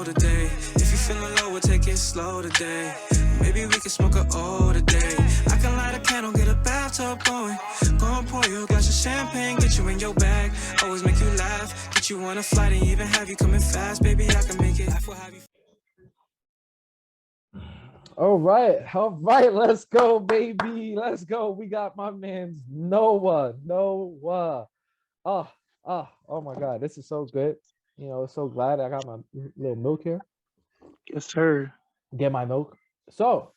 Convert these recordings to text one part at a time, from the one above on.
today. If you feeling low, we'll take it slow today. Maybe we can smoke a O today. I can light a candle, get a bathtub going. Go and pour you a glass of champagne, get you in your bag. Always make you laugh, get you on a flight and even have you coming fast. Baby, I can make it. All right, let's go, baby. Let's go. We got my man's Noah. Oh my God, this is so good. So glad I got my little milk here. Yes, sir. Get my milk. So,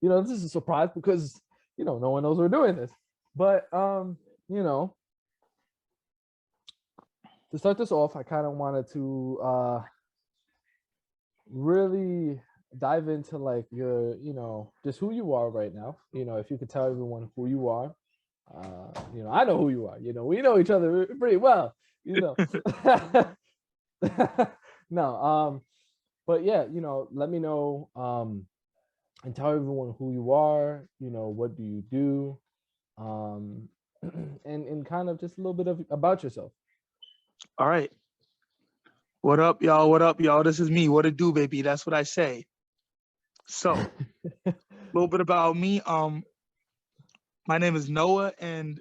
this is a surprise because, no one knows we're doing this. But, to start this off, I kind of wanted to really dive into like your, just who you are right now. If you could tell everyone who you are. I know who you are. We know each other pretty well. No, but yeah, let me know and tell everyone who you are. What do you do, and kind of just a little bit about yourself. All right. What up, y'all? What up, y'all? This is me. What it do, baby? That's what I say. So, a little bit about me. My name is Noah, and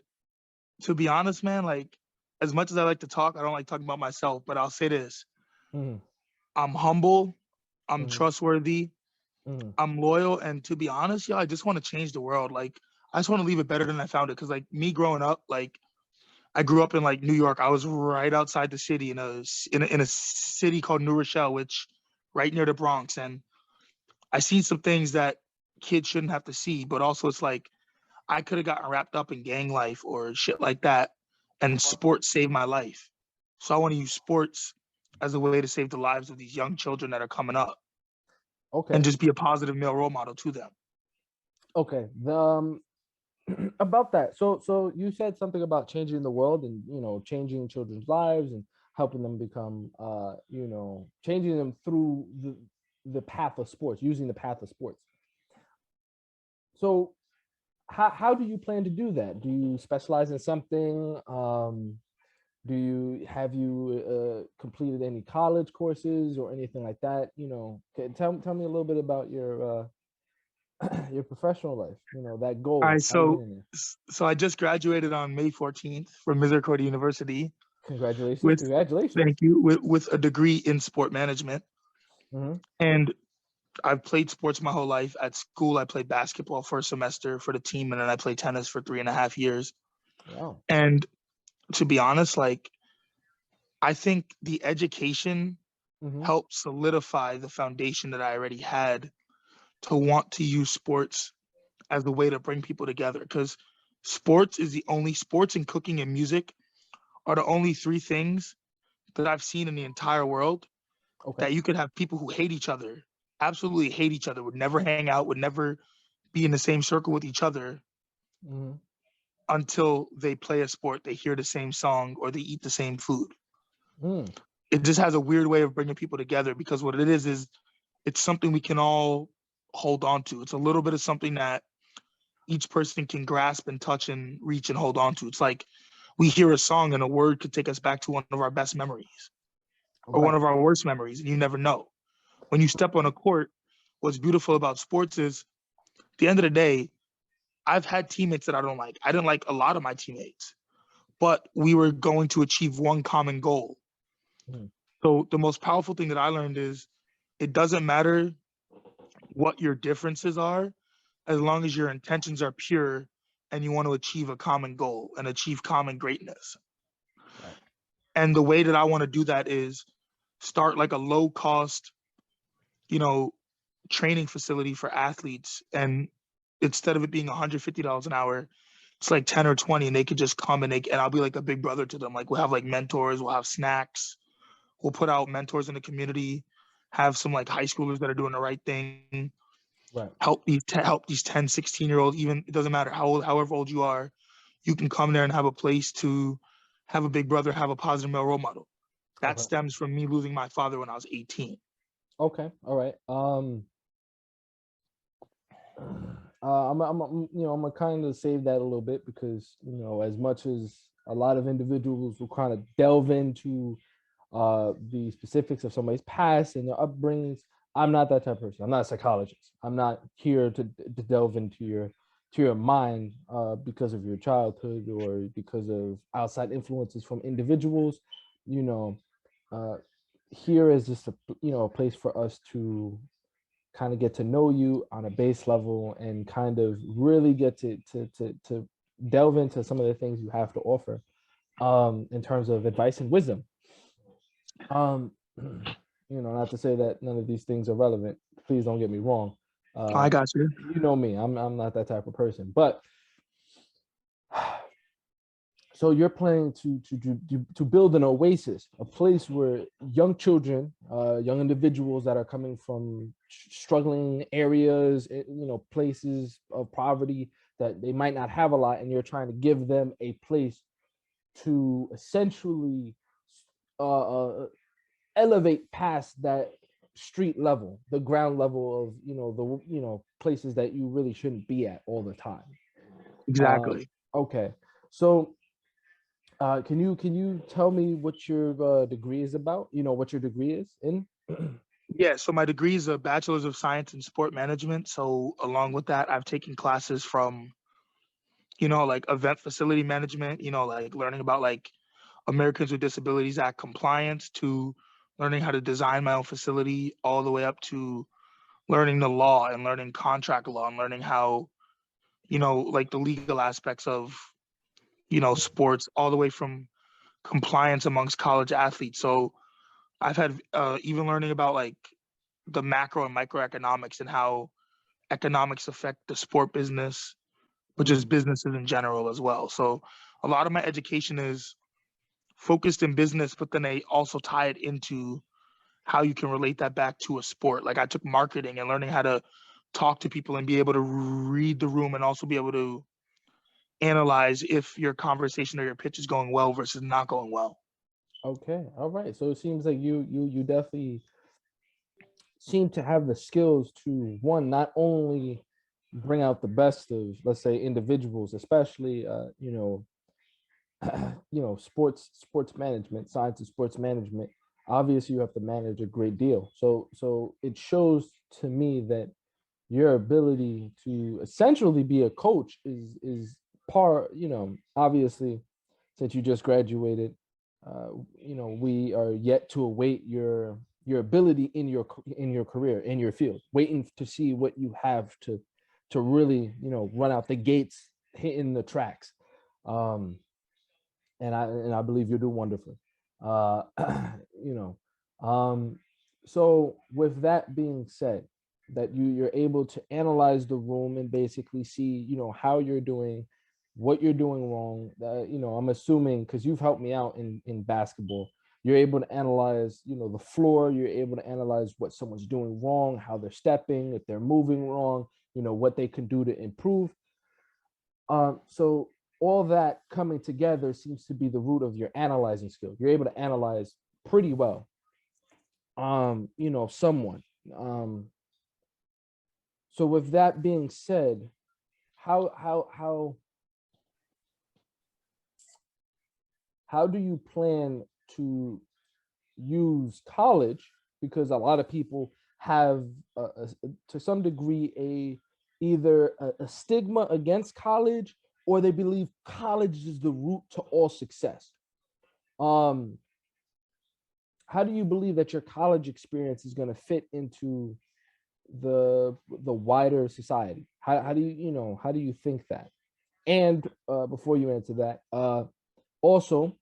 to be honest, man, like as much as I like to talk, I don't like talking about myself, but I'll say this. Mm-hmm. I'm humble, I'm Mm-hmm. trustworthy, Mm-hmm. I'm loyal, and to be honest, y'all, I just want to change the world. Like, I just want to leave it better than I found it. Because like me growing up, like I grew up in like New York. I was right outside the city in a city called New Rochelle, which right near the Bronx. And I seen some things that kids shouldn't have to see, but also it's like I could have gotten wrapped up in gang life or shit like that, and sports saved my life. So I want to use sports as a way to save the lives of these young children that are coming up, and Okay. just be a positive male role model to them. Okay. The about that. So you said something about changing the world and changing children's lives and helping them become changing them through the path of sports, using the path of sports. So how do you plan to do that? Do you specialize in something? Do you have you completed any college courses or anything like that? Tell me a little bit about your your professional life. That All goal. right, How you getting there? so I just graduated on May 14th from Misericordia University Congratulations! with, Congratulations! thank you, with a degree in sport management. Mm-hmm. And I've played sports my whole life. At school, I played basketball for a semester for the team, and then I played tennis for 3.5 years. Wow. And to be honest, like I think the education Mm-hmm. helped solidify the foundation that I already had to want to use sports as the way to bring people together. Because sports and cooking and music are the only three things that I've seen in the entire world Okay. that you could have people who hate each other, absolutely hate each other, would never hang out, would never be in the same circle with each other Mm-hmm. until they play a sport, they hear the same song, or they eat the same food. Mm. It just has a weird way of bringing people together, because what it is it's something we can all hold on to. It's a little bit of something that each person can grasp and touch and reach and hold on to. It's like we hear a song and a word could take us back to one of our best memories or one Right. of our worst memories, and you never know. When you step on a court, what's beautiful about sports is, at the end of the day, I've had teammates that I don't like. I didn't like a lot of my teammates, but we were going to achieve one common goal. Mm. So the most powerful thing that I learned is it doesn't matter what your differences are, as long as your intentions are pure and you want to achieve a common goal and achieve common greatness. Right. And the way that I want to do that is start like a low cost, you know, training facility for athletes. And instead of it being $150 an hour, it's like 10 or 20, and they could just come and and I'll be like a big brother to them. Like we'll have like mentors, we'll have snacks, we'll put out mentors in the community, have some like high schoolers that are doing the right thing, Right. help these 10, 16-year-olds, even it doesn't matter how old, however old you are, you can come there and have a place to have a big brother, have a positive male role model. That Okay. stems from me losing my father when I was 18. Okay. All right. I'm gonna kind of save that a little bit because as much as a lot of individuals will kind of delve into the specifics of somebody's past and their upbringings. I'm not that type of person. I'm not a psychologist. I'm not here to delve into your mind because of your childhood or because of outside influences from individuals. You know, here is just a place for us to kind of get to know you on a base level and kind of really get to delve into some of the things you have to offer in terms of advice and wisdom. Um, not to say that none of these things are relevant. Please don't get me wrong. I got you. You know me. I'm not that type of person. But so you're planning to build an oasis, a place where young children, young individuals that are coming from struggling areas, places of poverty that they might not have a lot, and you're trying to give them a place to essentially elevate past that street level, the ground level of the places that you really shouldn't be at all the time. Exactly. Okay, so can you tell me what your degree is about? You know what your degree is in? Yeah, so my degree is a bachelor's of science in sport management. So along with that, I've taken classes from, like event facility management, like learning about like Americans with Disabilities Act compliance, to learning how to design my own facility, all the way up to learning the law and learning contract law and learning how, like the legal aspects of, sports, all the way from compliance amongst college athletes. So I've had even learning about like the macro and microeconomics and how economics affect the sport business, but just businesses in general as well. So a lot of my education is focused in business, but then they also tie it into how you can relate that back to a sport. Like I took marketing and learning how to talk to people and be able to read the room and also be able to analyze if your conversation or your pitch is going well versus not going well. Okay, all right. So it seems like you definitely seem to have the skills to, one, not only bring out the best of, let's say, individuals, especially sports management, science of sports management. Obviously you have to manage a great deal, so it shows to me that your ability to essentially be a coach is obviously, since you just graduated, we are yet to await your ability in your career, in your field, waiting to see what you have to really run out the gates, hitting the tracks. And I believe you're doing wonderfully. Uh, you know, so with that being said, that you're able to analyze the room and basically see, how you're doing, what you're doing wrong. I'm assuming, because you've helped me out in basketball, you're able to analyze, the floor. You're able to analyze what someone's doing wrong, how they're stepping, if they're moving wrong, what they can do to improve. So all that coming together seems to be the root of your analyzing skill. You're able to analyze pretty well. Someone. So with that being said, how do you plan to use college? Because a lot of people have to some degree either a stigma against college, or they believe college is the root to all success. How do you believe that your college experience is going to fit into the wider society? How do how do you think that? And before you answer that, also,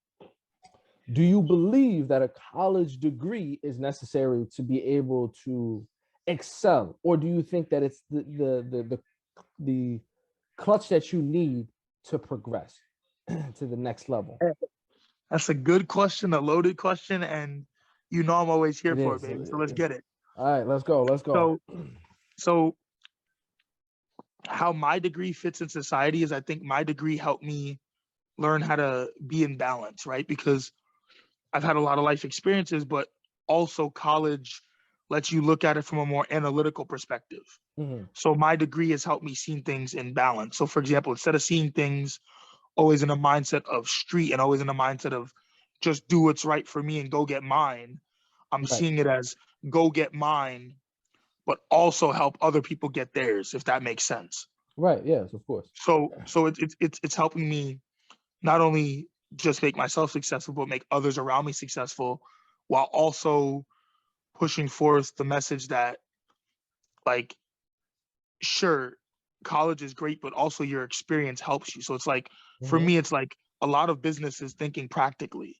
do you believe that a college degree is necessary to be able to excel, or do you think that it's the clutch that you need to progress to the next level? That's a good question, a loaded question, and I'm always here It for it, is. baby. So let's get it. All right, let's go. Let's go. So how my degree fits in society is, I think my degree helped me learn how to be in balance, right? Because I've had a lot of life experiences, but also college lets you look at it from a more analytical perspective. Mhm. So my degree has helped me see things in balance. So for example, instead of seeing things always in a mindset of street and always in a mindset of just do what's right for me and go get mine. I'm Right. seeing it as go get mine, but also help other people get theirs, if that makes sense. Right. Yes, of course. So it's helping me not only just make myself successful, but make others around me successful, while also pushing forth the message that, like, sure, college is great, but also your experience helps you. So it's like, for Hmm. me, it's like a lot of businesses thinking practically.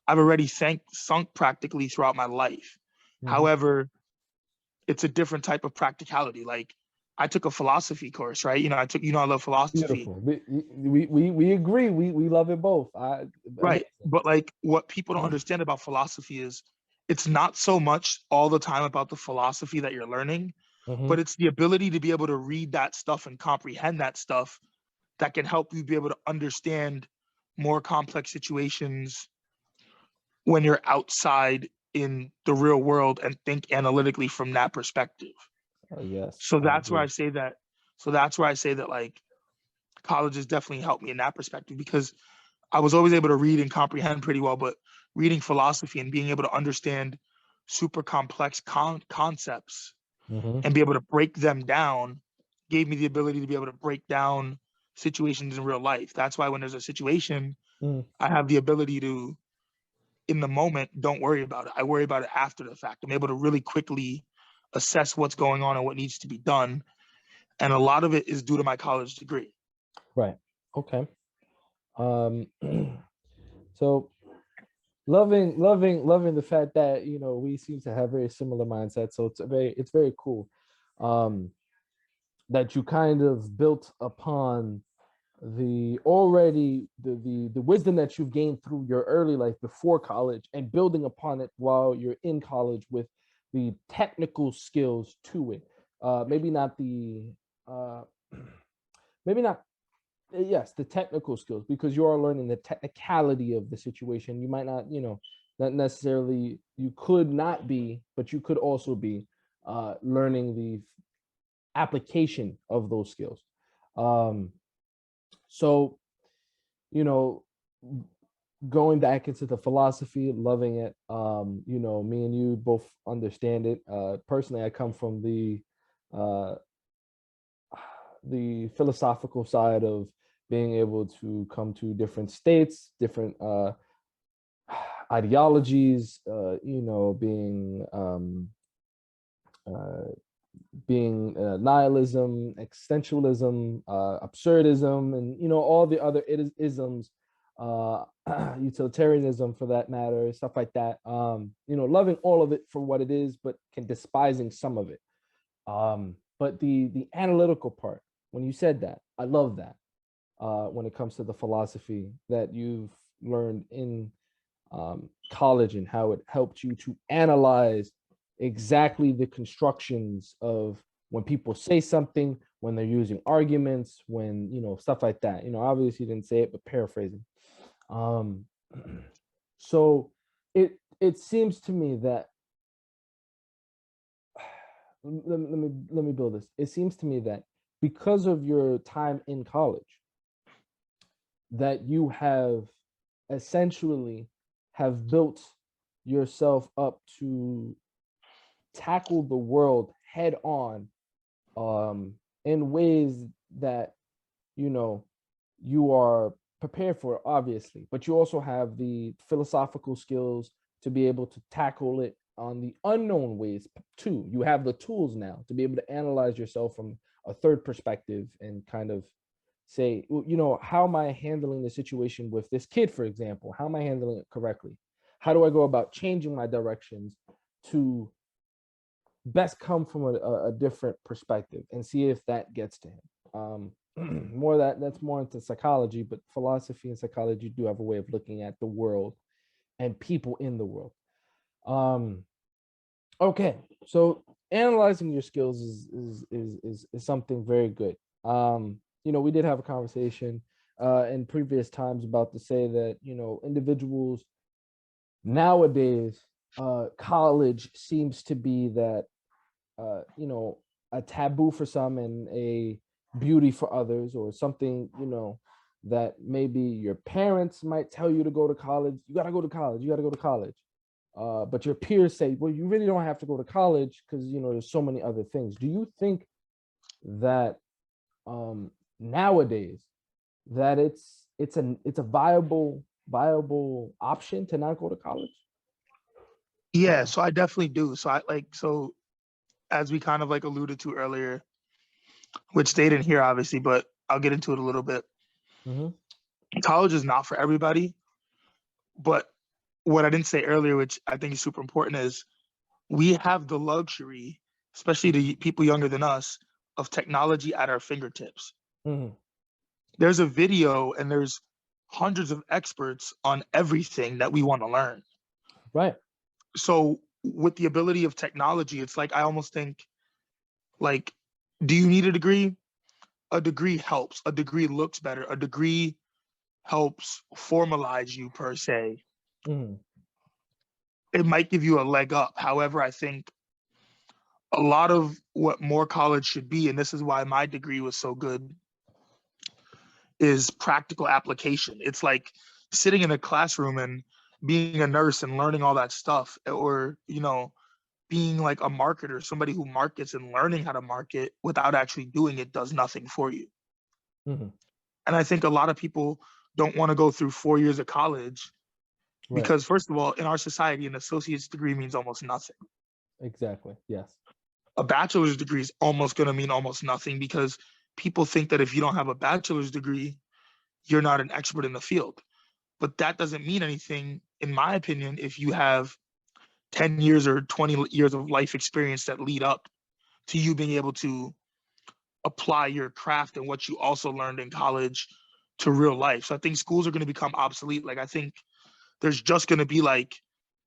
I've already sunk practically throughout my life. Hmm. However, it's a different type of practicality. Like, I took a philosophy course, right? I love philosophy. Beautiful. We agree. We love it both. Right. Amazing. But like, what people don't understand about philosophy is it's not so much all the time about the philosophy that you're learning, Hmm. but it's the ability to be able to read that stuff and comprehend that stuff that can help you be able to understand more complex situations when you're outside in the real world and think analytically from that perspective. Oh, yes, So I that's where I agree. say that. So that's where I say that, like, college has definitely helped me in that perspective, because I was always able to read and comprehend pretty well, but reading philosophy and being able to understand super complex concepts Hmm. and be able to break them down gave me the ability to be able to break down situations in real life. That's why when there's a situation, Mm. I have the ability to, in the moment, don't worry about it. I worry about it after the fact. I'm able to really quickly assess what's going on and what needs to be done. And a lot of it is due to my college degree. Right. Okay. Um, so loving the fact that we seem to have very similar mindsets. So it's very cool um, that you kind of built upon the wisdom that you've gained through your early life before college and building upon it while you're in college with the technical skills to it. Maybe not the uh, maybe not yes, the technical skills, because you are learning the technicality of the situation. You might not, not necessarily, you could not be, but you could also be learning the application of those skills. um so you know going back into the philosophy, loving it. Me and you both understand it. Personally, I come from uh the philosophical side of being able to come to different states, different ideologies, uh, being nihilism, existentialism, absurdism, and all the other isms, uh, utilitarianism for that matter, stuff like that. Loving all of it for what it is, but can despising some of it. But the analytical part, when you said that, I love that. When it comes to the philosophy that you've learned in college and how it helped you to analyze exactly the constructions of when people say something, when they're using arguments, when stuff like that. Obviously you didn't say it, but paraphrasing. Um, so it seems to me that let me build this. It seems to me that because of your time in college, that you have essentially have built yourself up to tackle the world head on, in ways that you know you are prepared for, obviously, but you also have the philosophical skills to be able to tackle it on the unknown ways too. You have the tools now to be able to analyze yourself from a third perspective and kind of say, well, how am I handling the situation with this kid, for example? How am I handling it correctly? How do I go about changing my directions to best come from a different perspective and see if that gets to him? More that's more into psychology, but philosophy and psychology do have a way of looking at the world and people in the world. Um, okay, so analyzing your skills is something very good. We did have a conversation in previous times about to say that individuals nowadays, college seems to be that a taboo for some and a beauty for others, or something that maybe your parents might tell you to go to college. You got to go to college. You got to go to college. But your peers say, well, you really don't have to go to college because, you know, there's so many other things. Do you think that nowadays that it's a viable option to not go to college? Yeah, so I definitely do. So as we kind of like alluded to earlier, which they didn't hear obviously, but I'll get into it a little bit. Mm-hmm. College is not for everybody, but what I didn't say earlier, which I think is super important, is we have the luxury, especially the people younger than us, of technology at our fingertips. Mm-hmm. There's a video and there's hundreds of experts on everything that we want to learn. Right. So with the ability of technology, it's like I almost think like, do you need a degree? A degree helps. A degree looks better. A degree helps formalize you per se. Mm-hmm. It might give you a leg up. However, I think a lot of what more college should be, and this is why my degree was so good, is practical application. It's like sitting in a classroom and being a nurse and learning all that stuff, or, you know, being like a marketer, somebody who markets and learning how to market without actually doing it does nothing for you. Mm-hmm. And I think a lot of people don't want to go through 4 years of college Right. because, first of all, in our society, an associate's degree means almost nothing. Exactly. Yes. A bachelor's degree is almost going to mean almost nothing because people think that if you don't have a bachelor's degree, you're not an expert in the field. But that doesn't mean anything, in my opinion, if you have 10 years or 20 years of life experience that lead up to you being able to apply your craft and what you also learned in college to real life. So I think schools are going to become obsolete. Like I think there's just going to be like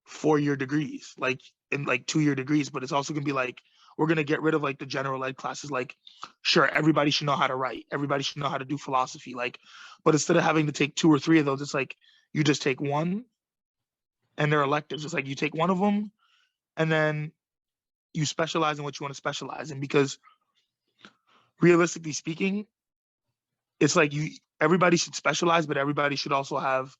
4 year degrees, like in like 2 year degrees, but it's also going to be like we're going to get rid of like the general ed classes. Like, sure, everybody should know how to write, everybody should know how to do philosophy, like, but instead of having to take 2 or 3 of those, it's like you just take one and they're electives. It's like you take one of them and then you specialize in what you want to specialize in, because realistically speaking, it's like you everybody should specialize, but everybody should also have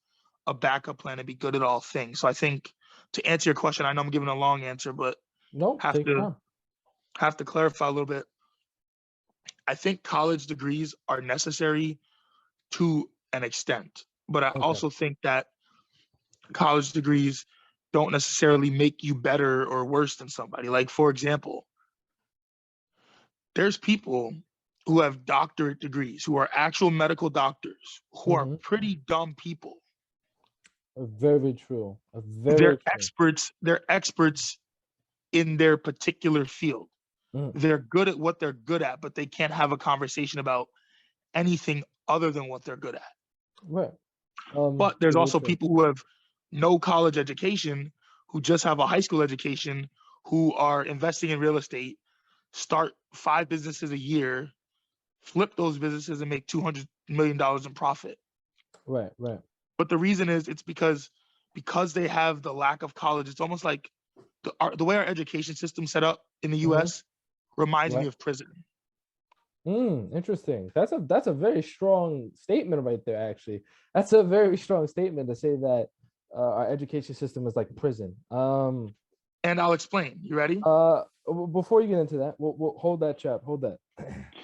a backup plan to be good at all things. So I think to answer your question, I know I'm giving a long answer, but No, have take your to time. have to clarify a little bit. I think college degrees are necessary to an extent, but I Okay. also think that college degrees don't necessarily make you better or worse than somebody. Like, for example, there's people who have doctorate degrees, who are actual medical doctors, who are Mm-hmm. pretty dumb people. Very true. Very They're true. experts, they're experts in their particular field. Mm-hmm. They're good at what they're good at, but they can't have a conversation about anything other than what they're good at. Right. But there's Very also true. people who have no college education, who just have a high school education, who are investing in real estate, start 5 businesses a year, flip those businesses and make $200 million in profit. Right. Right. But the reason is it's because they have the lack of college. It's almost like the way our education system set up in the Mm-hmm. U.S. reminds me Right. of prison. Interesting. That's a very strong statement right there. Actually, that's a very strong statement to say that our education system is like prison. And I'll explain. You ready? Before you get into that, we'll hold that, chap. Hold that.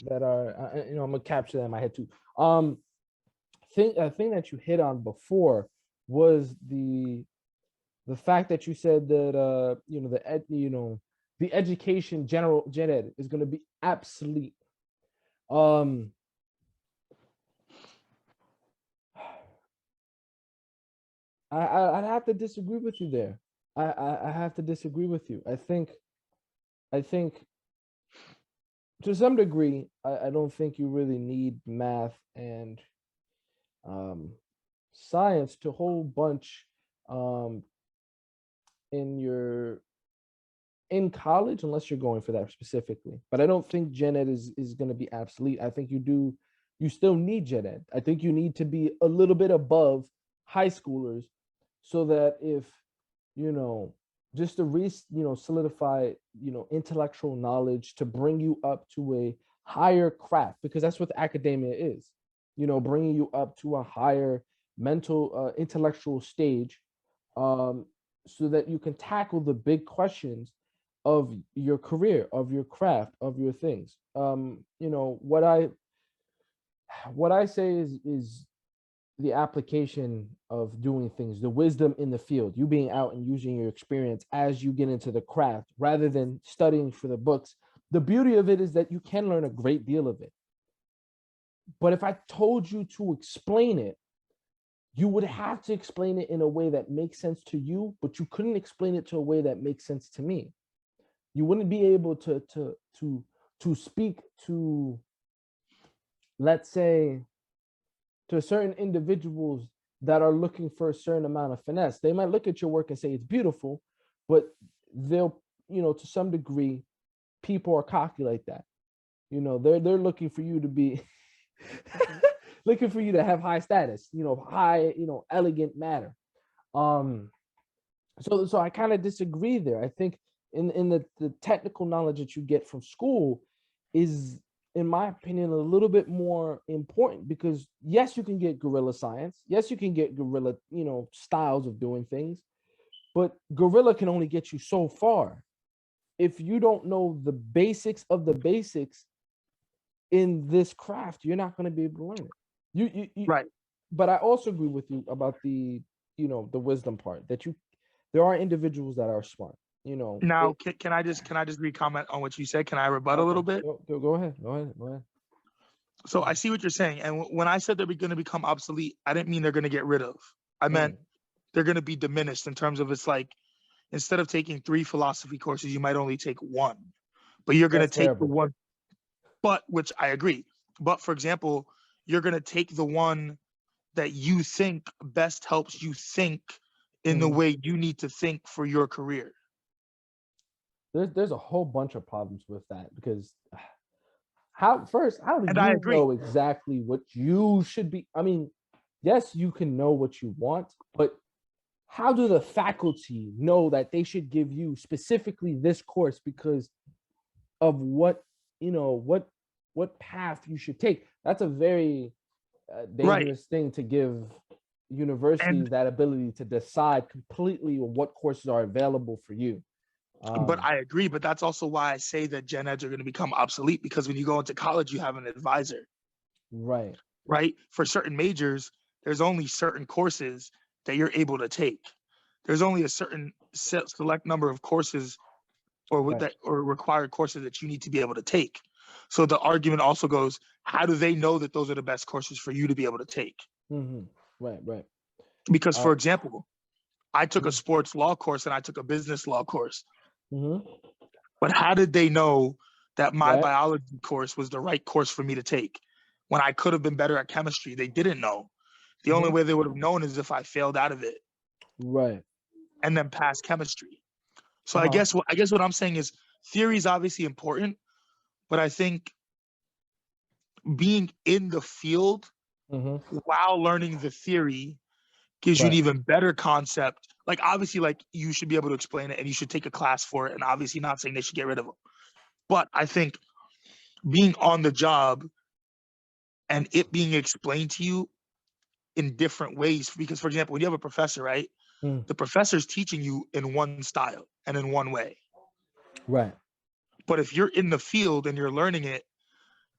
That are you know, I'm gonna capture that in my head too. Thing that you hit on before was the fact that you said that you know, the education gen ed is going to be obsolete. um I'd have to disagree with you there. I have to disagree with you. I think to some degree, I don't think you really need math and um science to whole bunch um in your in college, unless you're going for that specifically. But I don't think gen ed is going to be obsolete. I think you still need gen ed. I think you need to be a little bit above high schoolers so that if, you know, just to solidify, intellectual knowledge to bring you up to a higher craft, because that's what academia is. bringing you up to a higher mental, intellectual stage, um, so that you can tackle the big questions of your career, of your craft, of your things. What I say is the application of doing things, the wisdom in the field, you being out and using your experience as you get into the craft rather than studying for the books. The beauty of it is that you can learn a great deal of it. But if I told you to explain it, you would have to explain it in a way that makes sense to you, but you couldn't explain it to a way that makes sense to me. You wouldn't be able to speak to, let's say, to certain individuals that are looking for a certain amount of finesse. They might look at your work and say it's beautiful, but they'll, to some degree, people are cocky like that. They're looking for you to be looking for you to have high status, high, elegant manner. So I kind of disagree there. I think in the technical knowledge that you get from school is, in my opinion, a little bit more important, because yes, you can get guerrilla science. Yes, you can get guerrilla, styles of doing things, but guerrilla can only get you so far. If you don't know the basics of the basics in this craft, you're not going to be able to learn it. You Right. But I also agree with you about the wisdom part, that there are individuals that are smart. Now, can I just re-comment on what you said? Can I rebut a little bit? Go ahead. Go ahead. So I see what you're saying. And when I said they're going to become obsolete, I didn't mean they're going to get rid of. I meant they're going to be diminished in terms of, it's like, instead of taking 3 philosophy courses, you might only take 1. But you're going to take the one, which I agree. But for example, you're going to take the one that you think best helps you think in the way you need to think for your career. There's a whole bunch of problems with that, because how do you know exactly what you should be? I mean, yes, you can know what you want, but how do the faculty know that they should give you specifically this course because of what path you should take? That's a very dangerous thing to give universities that ability to decide completely what courses are available for you. But I agree, but that's also why I say that gen eds are going to become obsolete, because when you go into college, you have an advisor. Right. For certain majors, there's only certain courses that you're able to take. There's only a certain select number of courses or required courses that you need to be able to take. So the argument also goes, how do they know that those are the best courses for you to be able to take? Right. Because, for example, I took a sports law course and I took a business law course. But how did they know that my biology course was the right course for me to take when I could have been better at chemistry? They didn't know. The only way they would have known is if I failed out of it. And then passed chemistry. So I guess what I'm saying is, theory is obviously important, but I think being in the field while learning the theory gives you an even better concept. Like, obviously, like, you should be able to explain it and you should take a class for it. And obviously not saying they should get rid of them. But I think being on the job and it being explained to you in different ways, because, for example, when you have a professor, right? The professor's teaching you in one style and in one way. But if you're in the field and you're learning it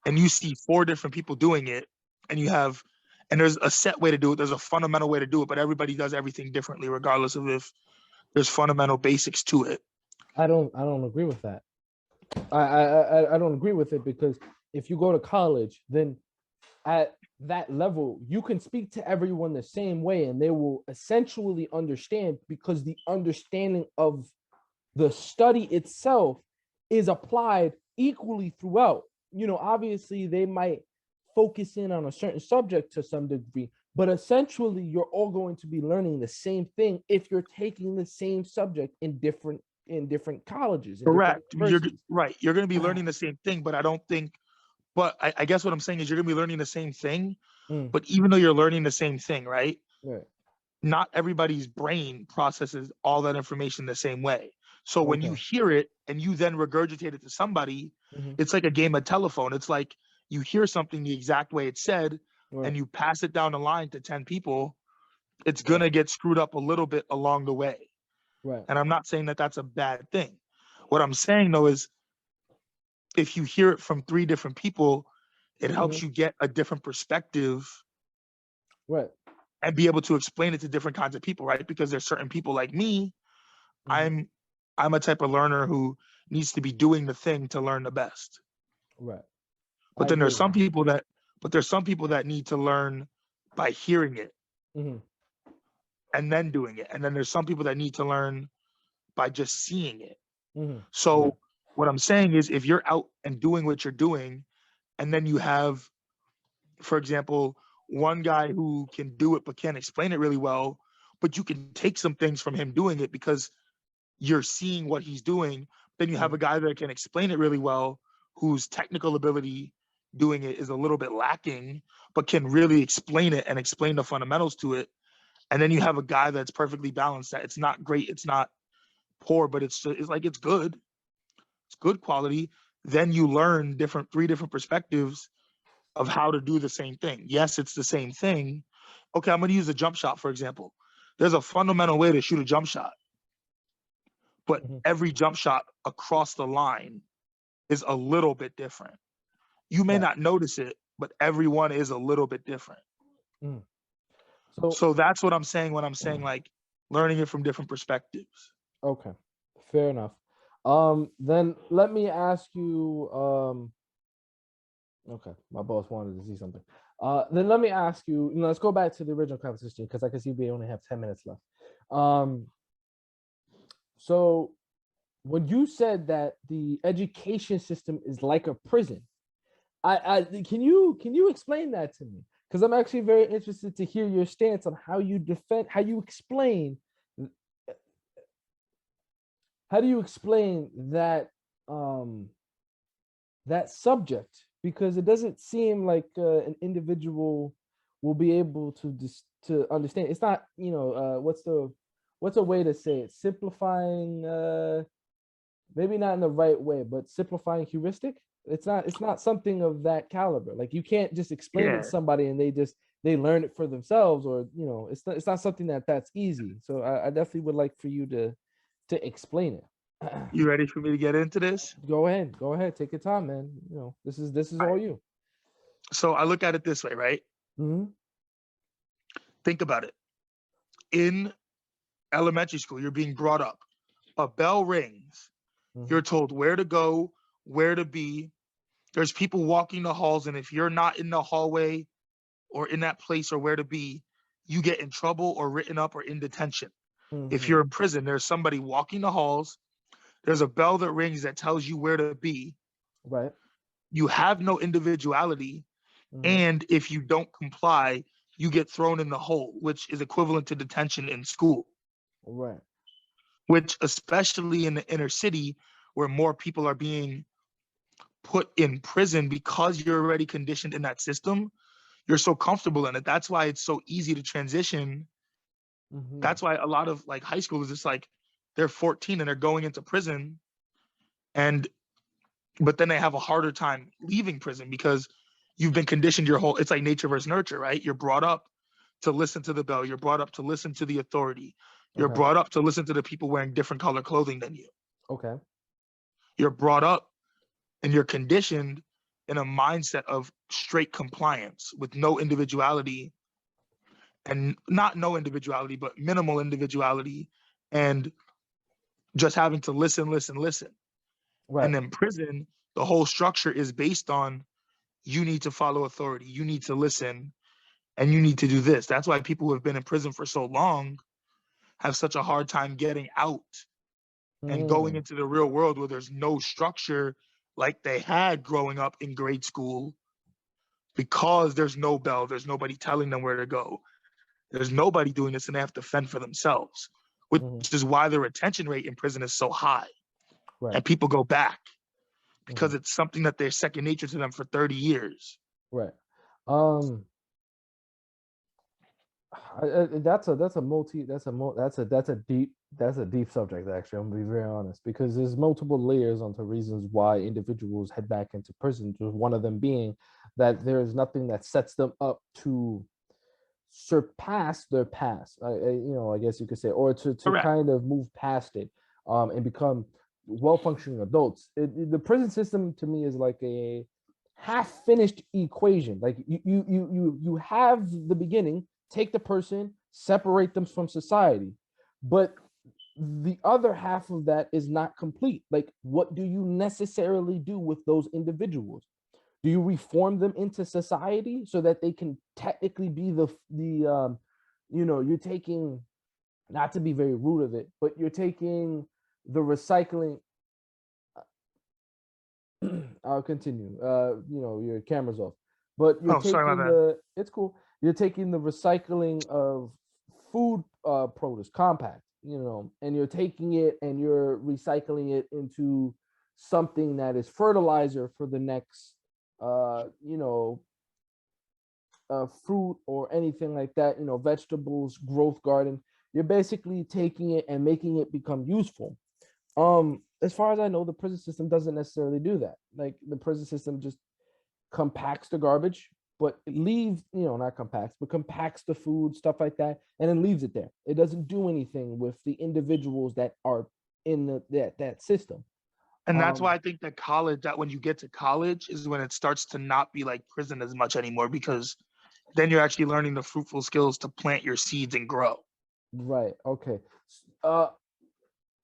and you see 4 different people doing it, and there's a set way to do it, there's a fundamental way to do it, but everybody does everything differently, regardless of if there's fundamental basics to it. I don't agree with that. I don't agree with it, because if you go to college, then at that level, you can speak to everyone the same way and they will essentially understand, because the understanding of the study itself is applied equally throughout. Obviously they might focus in on a certain subject to some degree, but essentially you're all going to be learning the same thing if you're taking the same subject in different colleges. Correct. You're going to be learning the same thing, but I guess what I'm saying is you're going to be learning the same thing, but even though you're learning the same thing, right? Not everybody's brain processes all that information the same way. So when you hear it and you then regurgitate it to somebody, it's like a game of telephone. It's like you hear something the exact way it's said, Right. and you pass it down the line to 10 people, it's Right. gonna get screwed up a little bit along the way. Right. And I'm not saying that that's a bad thing. What I'm saying though is, if you hear it from 3 different people, it helps Mhm. you get a different perspective Right. and be able to explain it to different kinds of people, right? Because there's certain people like me, Mhm. I'm a type of learner who needs to be doing the thing to learn the best. Right. But I then agree. there's some people that need to learn by hearing it Mhm. and then doing it. And then there's some people that need to learn by just seeing it. Mhm. Right. So what I'm saying is, if you're out and doing what you're doing, and then you have, for example, one guy who can do it but can't explain it really well, but you can take some things from him doing it because you're seeing what he's doing. Then you have Mhm. a guy that can explain it really well, whose technical ability doing it is a little bit lacking, but can really explain it and explain the fundamentals to it. And then you have a guy that's perfectly balanced, that it's not great, it's not poor, but it's like it's good quality. Then you learn 3 different perspectives of how to do the same thing. Yes, it's the same thing. Okay, I'm going to use a jump shot, for example. There's a fundamental way to shoot a jump shot, but Mhm. every jump shot across the line is a little bit different. You may Right. not notice it, but everyone is a little bit different. Mhm. So, So that's what I'm saying when I'm saying like learning it from different perspectives. okay, fair enough. Then let me ask you. Okay, my boss wanted to see something. Then let me ask you. Let's go back to the original conversation because I can see we only have 10 minutes left. Um, so when you said that the education system is like a prison, I can you explain that to me? Because I'm actually very interested to hear your stance on how you explain how do you explain that um that subject, because it doesn't seem like an individual will be able to to understand. It's not, what's a way to say it, simplifying, maybe not in the right way, but simplifying heuristic. It's not something of that caliber. Like, you can't just explain it to Yeah. somebody and they learn it for themselves, or it's not something that's easy. So I definitely would like for you to explain it. You ready for me to get into this? Go ahead, take your time, man. This is All all right. you. So I look at it this way, right? Hmm. Think about it. In elementary school, you're being brought up. A bell rings. Hmm. You're told where to go, where to be. There's people walking the halls, and if you're not in the hallway or in that place or where to be, you get in trouble or written up or in detention. If Hmm. you're in prison, there's somebody walking the halls. There's a bell that rings that tells you where to be. Right. You have no individuality. Hmm. And if you don't comply, you get thrown in the hole, which is equivalent to detention in school, Right. which, especially in the inner city where more people are being put in prison because you're already conditioned in that system, you're so comfortable in it. That's why it's so easy to transition. Hmm. That's why a lot of like high school is just like they're 14 and they're going into prison, and but then they have a harder time leaving prison because you've been conditioned your whole, it's like nature versus nurture, right? You're brought up to listen to the bell, you're brought up to listen to the authority, you're Okay. brought up to listen to the people wearing different color clothing than you. Okay. You're brought up and you're conditioned in a mindset of straight compliance with no individuality, and not no individuality, but minimal individuality, and just having to listen, listen, listen. Right. And in prison, the whole structure is based on you need to follow authority, you need to listen, and you need to do this. That's why people who have been in prison for so long have such a hard time getting out and going Mm. into the real world where there's no structure like they had growing up in grade school, because there's no bell, there's nobody telling them where to go. There's nobody doing this, and they have to fend for themselves, which Hmm. is why the retention rate in prison is so high. Right. And people go back Hmm. because it's something that they're second nature to them for 30 years. Right. Um. that's a deep That's a deep subject, actually. I'm gonna be very honest, because there's multiple layers onto reasons why individuals head back into prison. Just one of them being that there is nothing that sets them up to surpass their past. I guess you could say, or to Correct. kind of move past it, and become well-functioning adults. The prison system to me is like a half-finished equation. Like you have the beginning, take the person, separate them from society, but the other half of that is not complete. Like, what do you necessarily do with those individuals? Do you reform them into society so that they can technically be you're taking, not to be very rude of it, but you're taking the recycling. I'll continue. Your camera's off, but you're Oh, sorry, my taking bad. it's cool. You're taking the recycling of food produce, compact, and you're taking it and you're recycling it into something that is fertilizer for the next, fruit or anything like that, vegetables, growth garden. You're basically taking it and making it become useful. As far as I know, the prison system doesn't necessarily do that. Like, the prison system just compacts the garbage, but it leaves, not compacts, but compacts the food, stuff like that, and then leaves it there. It doesn't do anything with the individuals that are in that system. And that's why Um, I think that when you get to college is when it starts to not be like prison as much anymore, because then you're actually learning the fruitful skills to plant your seeds and grow. right. Okay. Uh,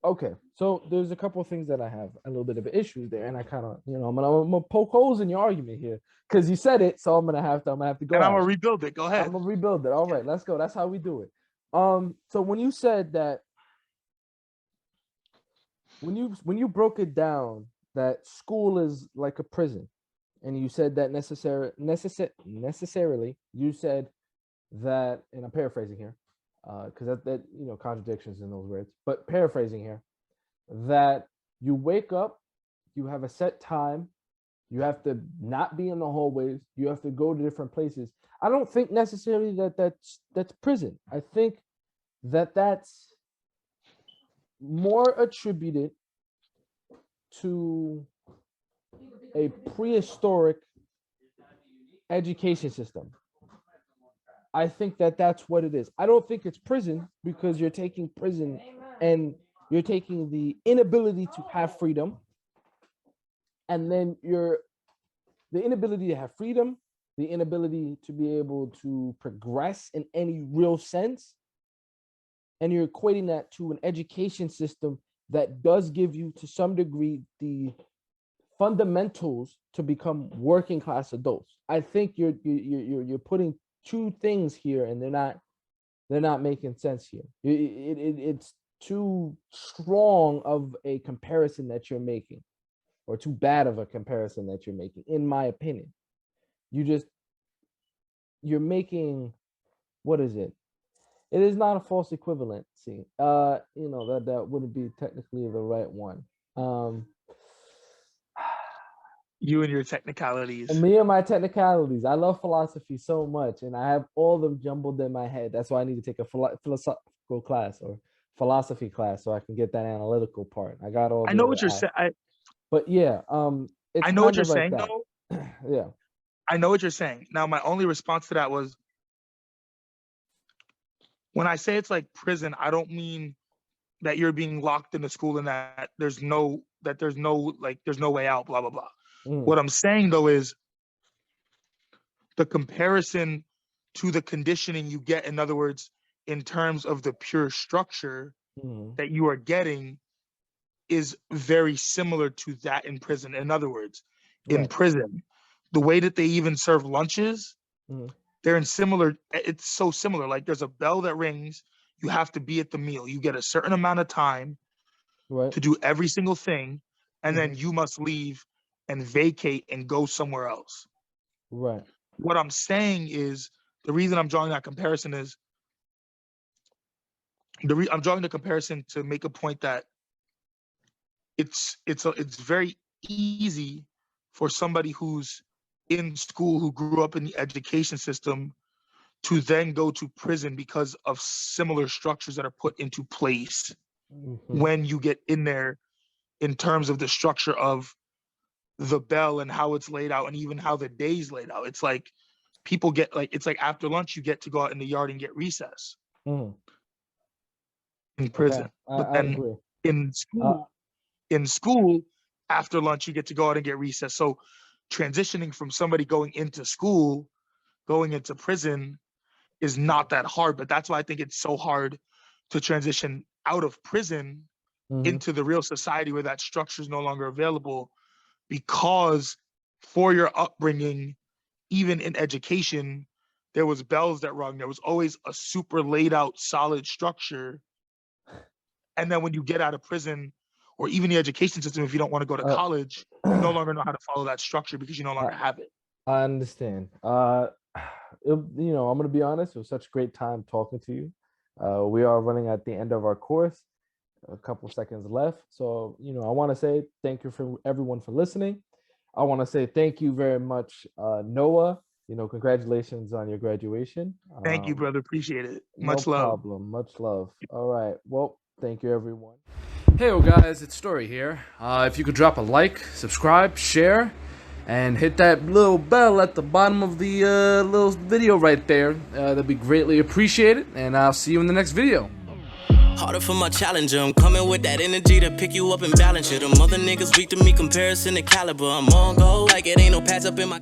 okay. So there's a couple of things that I have a little bit of issues there, and I kind of, I'm gonna poke holes in your argument here because you said it, so I'm gonna have to go And I'm at gonna you. rebuild it. Go I'm ahead. gonna rebuild it. All right, let's go. That's how we do it. So when you said that, when you broke it down, that school is like a prison, and you said that necessarily, you said that, and I'm paraphrasing here, because that contradictions in those words, but paraphrasing here, that you wake up, you have a set time, you have to not be in the hallways, you have to go to different places. I don't think necessarily that's prison. I think that's more attributed to a prehistoric education system. I think that's what it is. I don't think it's prison, because you're taking prison and you're taking the inability to have freedom, and then the inability to have freedom, the inability to be able to progress in any real sense, and you're equating that to an education system that does give you, to some degree, the fundamentals to become working class adults. I think you're putting two things here, and they're not making sense here. It's too strong of a comparison that you're making, or too bad of a comparison that you're making, in my opinion. You're making, what is it? It is not a false equivalency. That wouldn't be technically the right one. You and your technicalities. Me and my technicalities. I love philosophy so much, and I have all of them jumbled in my head. That's why I need to take a philosophical class or philosophy class, so I can get that analytical part. I got all I the know other what you're apps, saying. but yeah, it's I know what kind you're of like saying that. though. Yeah. I know what you're saying. Now, my only response to that was, when I say it's like prison, I don't mean that you're being locked into school and that there's no way out, blah blah blah. Mm, What I'm saying though is the comparison to the conditioning you get, in other words, in terms of the pure structure mm, that you are getting, is very similar to that in prison. In other words, in right. prison, the way that they even serve lunches, Mm, they're in similar, it's so similar. Like, there's a bell that rings, you have to be at the meal. You get a certain amount of time right. to do every single thing, and then Hmm. you must leave and vacate and go somewhere else. Right. What I'm saying is, the reason I'm drawing that comparison is I'm drawing the comparison to make a point that it's very easy for somebody who's in school, who grew up in the education system, to then go to prison because of similar structures that are put into place. when you get in there in terms of the structure of the bell and how it's laid out and even how the day's laid out. It's like people get like, it's like after lunch, you get to go out in the yard and get recess Mhm. in prison. Okay, But I then agree. in school, after lunch, you get to go out and get recess. So transitioning from somebody going into school, going into prison is not that hard. But that's why I think it's so hard to transition out of prison Mhm. into the real society where that structure is no longer available, because for your upbringing, even in education, there was bells that rung. There was always a super laid out, solid structure. And then when you get out of prison, or even the education system, if you don't want to go to Uh, college, you no longer know how to follow that structure because you no longer have it. I understand. I'm gonna be honest. It was such a great time talking to you. We are running at the end of our course. A couple seconds left. So, I want to say thank you for everyone for listening. I want to say thank you very much, Noah. Congratulations on your graduation. Thank you, brother. Appreciate it. No Much love. problem. Much love. All right. Well, thank you, everyone. Hey, guys, it's St0ry here. If you could drop a like, subscribe, share, and hit that little bell at the bottom of the little video right there, that'd be greatly appreciated. And I'll see you in the next video. Harder for my challenger. I'm coming with that energy to pick you up and balance you. Them other niggas weak to me, comparison to caliber. I'm on go like it ain't no pads up in my